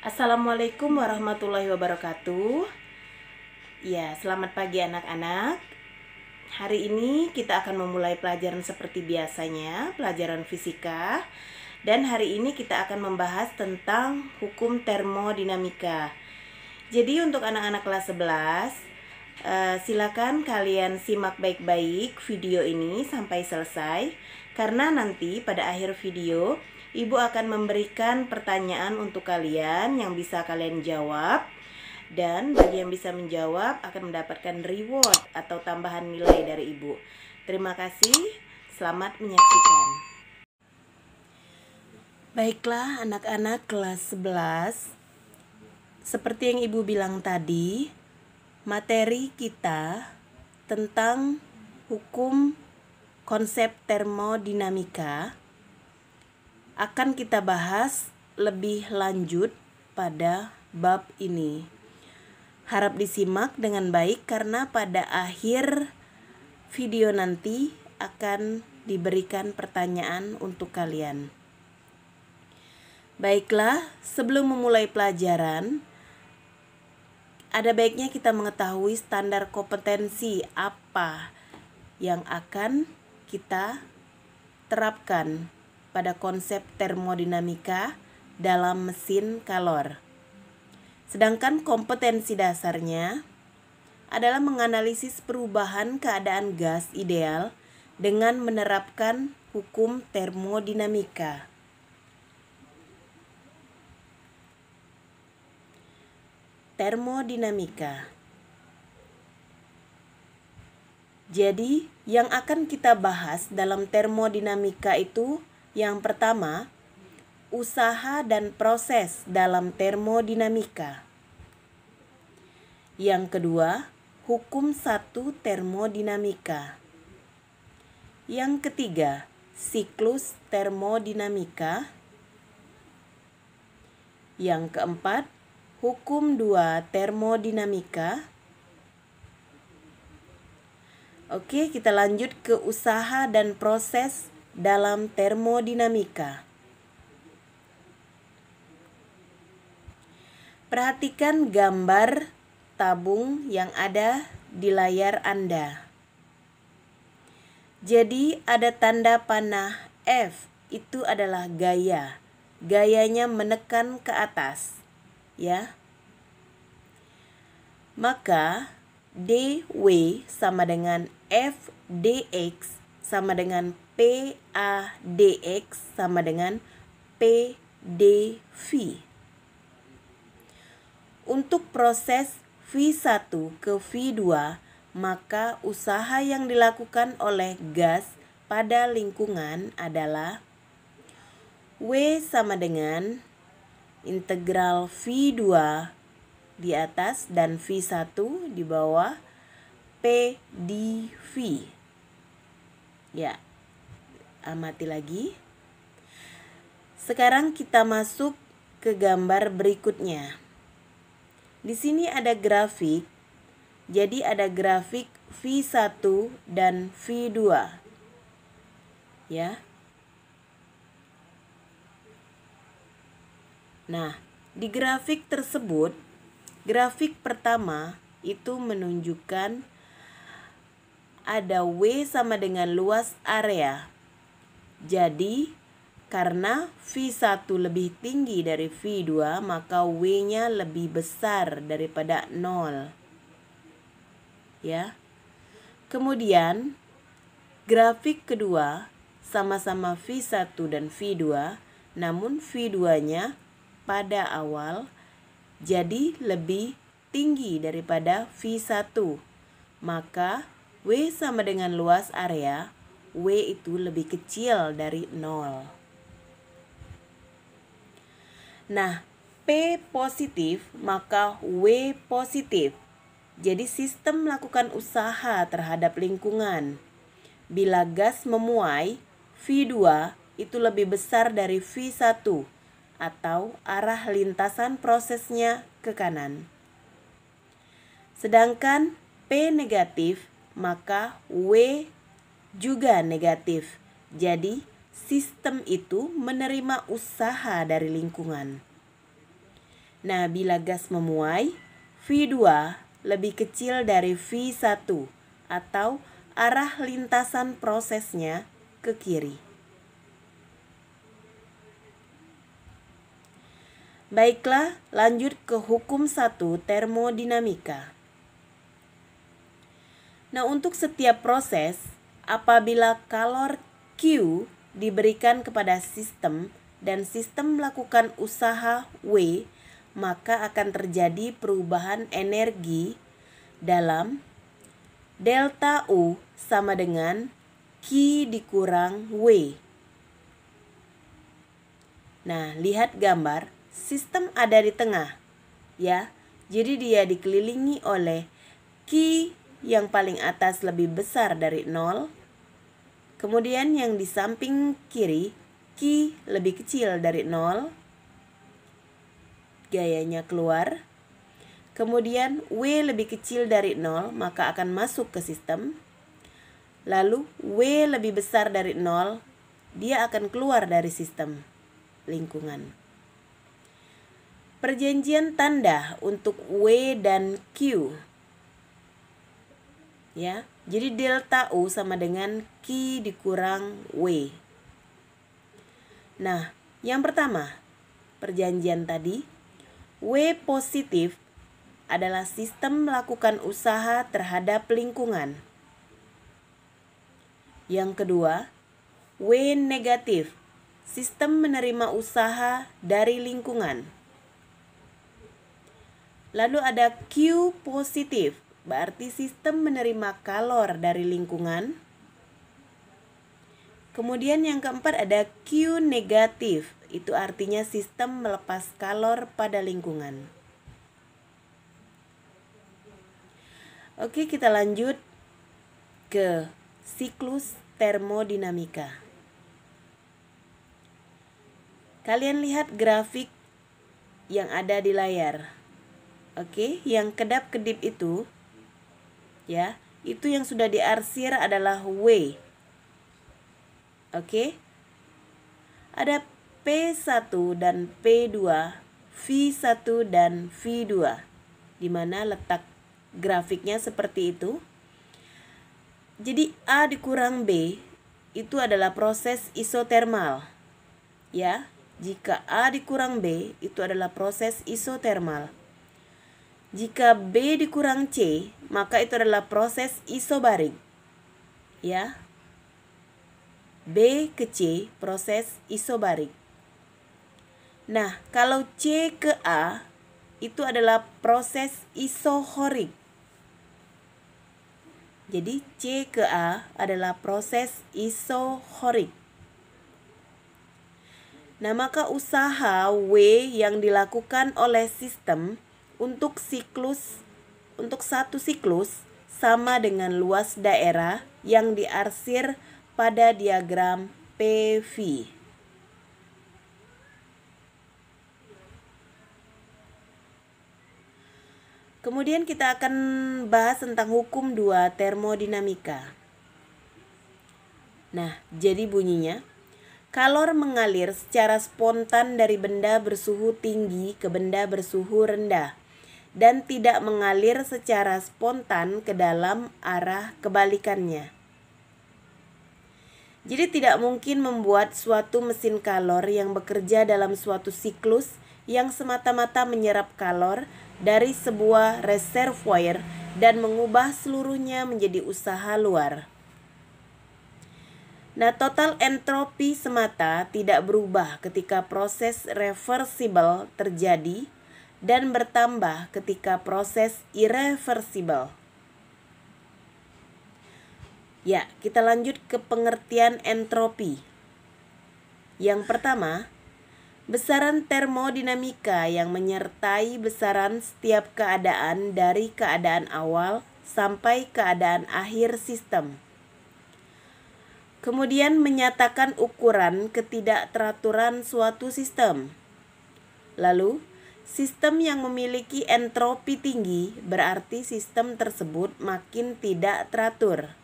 Assalamualaikum warahmatullahi wabarakatuh. Ya, selamat pagi anak-anak. Hari ini kita akan memulai pelajaran seperti biasanya, pelajaran fisika. Dan hari ini kita akan membahas tentang hukum termodinamika. Jadi untuk anak-anak kelas 11, silakan kalian simak baik-baik video ini sampai selesai. Karena nanti pada akhir video Ibu akan memberikan pertanyaan untuk kalian yang bisa kalian jawab. Dan bagi yang bisa menjawab akan mendapatkan reward atau tambahan nilai dari Ibu. Terima kasih, selamat menyaksikan. Baiklah anak-anak kelas 11, seperti yang Ibu bilang tadi, materi kita tentang hukum konsep termodinamika akan kita bahas lebih lanjut pada bab ini. Harap disimak dengan baik karena pada akhir video nanti akan diberikan pertanyaan untuk kalian. Baiklah, sebelum memulai pelajaran, ada baiknya kita mengetahui standar kompetensi apa yang akan kita terapkan pada konsep termodinamika dalam mesin kalor. Sedangkan kompetensi dasarnya adalah menganalisis perubahan keadaan gas ideal dengan menerapkan hukum termodinamika. Termodinamika. Jadi, yang akan kita bahas dalam termodinamika itu yang pertama, usaha dan proses dalam termodinamika. Yang kedua, hukum satu termodinamika. Yang ketiga, siklus termodinamika. Yang keempat, hukum dua termodinamika. Oke, kita lanjut ke usaha dan proses dalam termodinamika. Perhatikan gambar tabung yang ada di layar Anda. Jadi ada tanda panah F, itu adalah gaya. Gayanya menekan ke atas, ya. Maka dW sama dengan F dx sama dengan PAdx sama dengan PdV. Untuk proses V1 ke V2, maka usaha yang dilakukan oleh gas pada lingkungan adalah W sama dengan integral V2 di atas dan V1 di bawah PdV. Ya, amati lagi. Sekarang kita masuk ke gambar berikutnya. Di sini ada grafik. Jadi ada grafik V1 dan V2. Ya. Nah, di grafik tersebut, grafik pertama itu menunjukkan ada W sama dengan luas area. Jadi, karena V1 lebih tinggi dari V2, maka W-nya lebih besar daripada 0. Ya. Kemudian, grafik kedua sama-sama V1 dan V2, namun V2-nya pada awal jadi lebih tinggi daripada V1. Maka W sama dengan luas area, W itu lebih kecil dari 0. Nah, P positif, maka W positif. Jadi sistem melakukan usaha terhadap lingkungan. Bila gas memuai, V2 itu lebih besar dari V1 atau arah lintasan prosesnya ke kanan. Sedangkan P negatif, maka W juga negatif. Jadi, sistem itu menerima usaha dari lingkungan. Nah, bila gas memuai, V2 lebih kecil dari V1 atau arah lintasan prosesnya ke kiri. Baiklah, lanjut ke hukum 1 termodinamika. Nah, untuk setiap proses, apabila kalor Q diberikan kepada sistem dan sistem melakukan usaha W, maka akan terjadi perubahan energi dalam delta U sama dengan Q dikurang W. Nah, lihat gambar. Sistem ada di tengah, ya. Jadi dia dikelilingi oleh Q yang paling atas lebih besar dari 0. Kemudian yang di samping kiri, Q lebih kecil dari 0. Gayanya keluar. Kemudian W lebih kecil dari 0, maka akan masuk ke sistem. Lalu W lebih besar dari 0, dia akan keluar dari sistem lingkungan. Perjanjian tanda untuk W dan Q. Ya, jadi delta U sama dengan Q dikurang W. Nah, yang pertama, perjanjian tadi, W positif adalah sistem melakukan usaha terhadap lingkungan. Yang kedua, W negatif, sistem menerima usaha dari lingkungan. Lalu ada Q positif, berarti sistem menerima kalor dari lingkungan. Kemudian yang keempat ada Q negatif, itu artinya sistem melepas kalor pada lingkungan. Oke, kita lanjut ke siklus termodinamika. Kalian lihat grafik yang ada di layar. Oke, yang kedap-kedip itu, ya, itu yang sudah diarsir adalah W. Oke, ada P1 dan P2, V1 dan V2, di mana letak grafiknya seperti itu. Jadi A dikurang B itu adalah proses isotermal. Ya, jika A dikurang B itu adalah proses isotermal. Jika B dikurang C, maka itu adalah proses isobarik. Ya. B ke C, proses isobarik. Nah, kalau C ke A, itu adalah proses isohorik. Jadi C ke A adalah proses isohorik. Nah, maka usaha W yang dilakukan oleh sistem untuk satu siklus sama dengan luas daerah yang diarsir pada diagram PV. Kemudian kita akan bahas tentang hukum 2 termodinamika. Nah, jadi bunyinya, kalor mengalir secara spontan dari benda bersuhu tinggi ke benda bersuhu rendah dan tidak mengalir secara spontan ke dalam arah kebalikannya. Jadi tidak mungkin membuat suatu mesin kalor yang bekerja dalam suatu siklus yang semata-mata menyerap kalor dari sebuah reservoir dan mengubah seluruhnya menjadi usaha luar. Nah, total entropi semata tidak berubah ketika proses reversible terjadi dan bertambah ketika proses irreversible. Ya, kita lanjut ke pengertian entropi. Yang pertama, besaran termodinamika yang menyertai besaran setiap keadaan dari keadaan awal sampai keadaan akhir sistem. Kemudian menyatakan ukuran ketidakteraturan suatu sistem. Lalu, sistem yang memiliki entropi tinggi berarti sistem tersebut makin tidak teratur.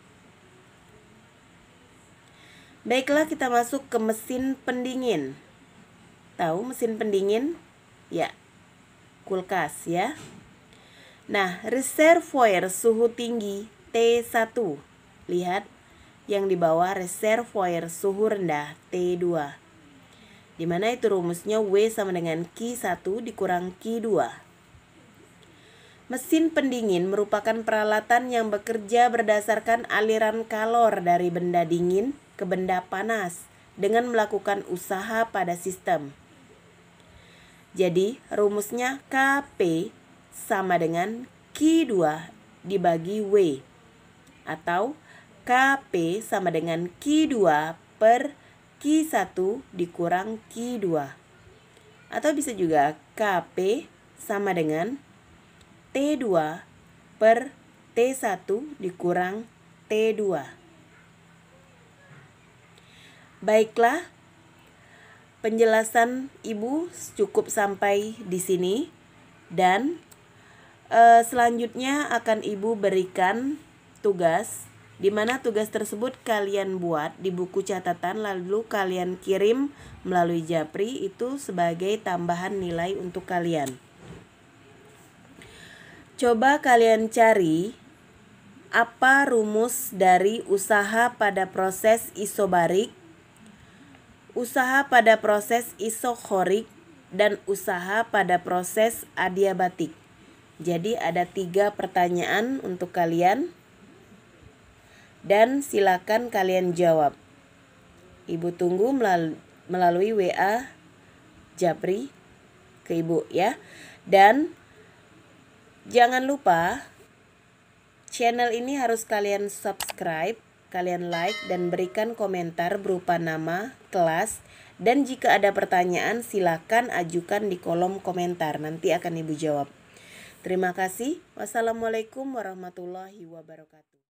Baiklah, kita masuk ke mesin pendingin. Tahu mesin pendingin? Ya. kulkas ya. Nah, reservoir suhu tinggi T1. Lihat yang di bawah reservoir suhu rendah T2. Dimana itu rumusnya W sama dengan Q1 dikurang Q2. Mesin pendingin merupakan peralatan yang bekerja berdasarkan aliran kalor dari benda dingin ke benda panas dengan melakukan usaha pada sistem. Jadi, rumusnya Kp sama dengan Q2 dibagi W. Atau Kp sama dengan Q2 per Q1 dikurang Q2. Atau bisa juga Kp sama dengan T2 per T1 dikurang T2. Baiklah, penjelasan Ibu cukup sampai di sini. Dan selanjutnya akan Ibu berikan tugas, di mana tugas tersebut kalian buat di buku catatan lalu kalian kirim melalui Japri itu sebagai tambahan nilai untuk kalian. Coba kalian cari apa rumus dari usaha pada proses isobarik, usaha pada proses isokorik, dan usaha pada proses adiabatik. Jadi ada 3 pertanyaan untuk kalian dan silakan kalian jawab. Ibu tunggu melalui WA Japri ke Ibu ya. Dan jangan lupa channel ini harus kalian subscribe, kalian like dan berikan komentar berupa nama, kelas, dan jika ada pertanyaan silakan ajukan di kolom komentar, nanti akan Ibu jawab. Terima kasih. Wassalamualaikum warahmatullahi wabarakatuh.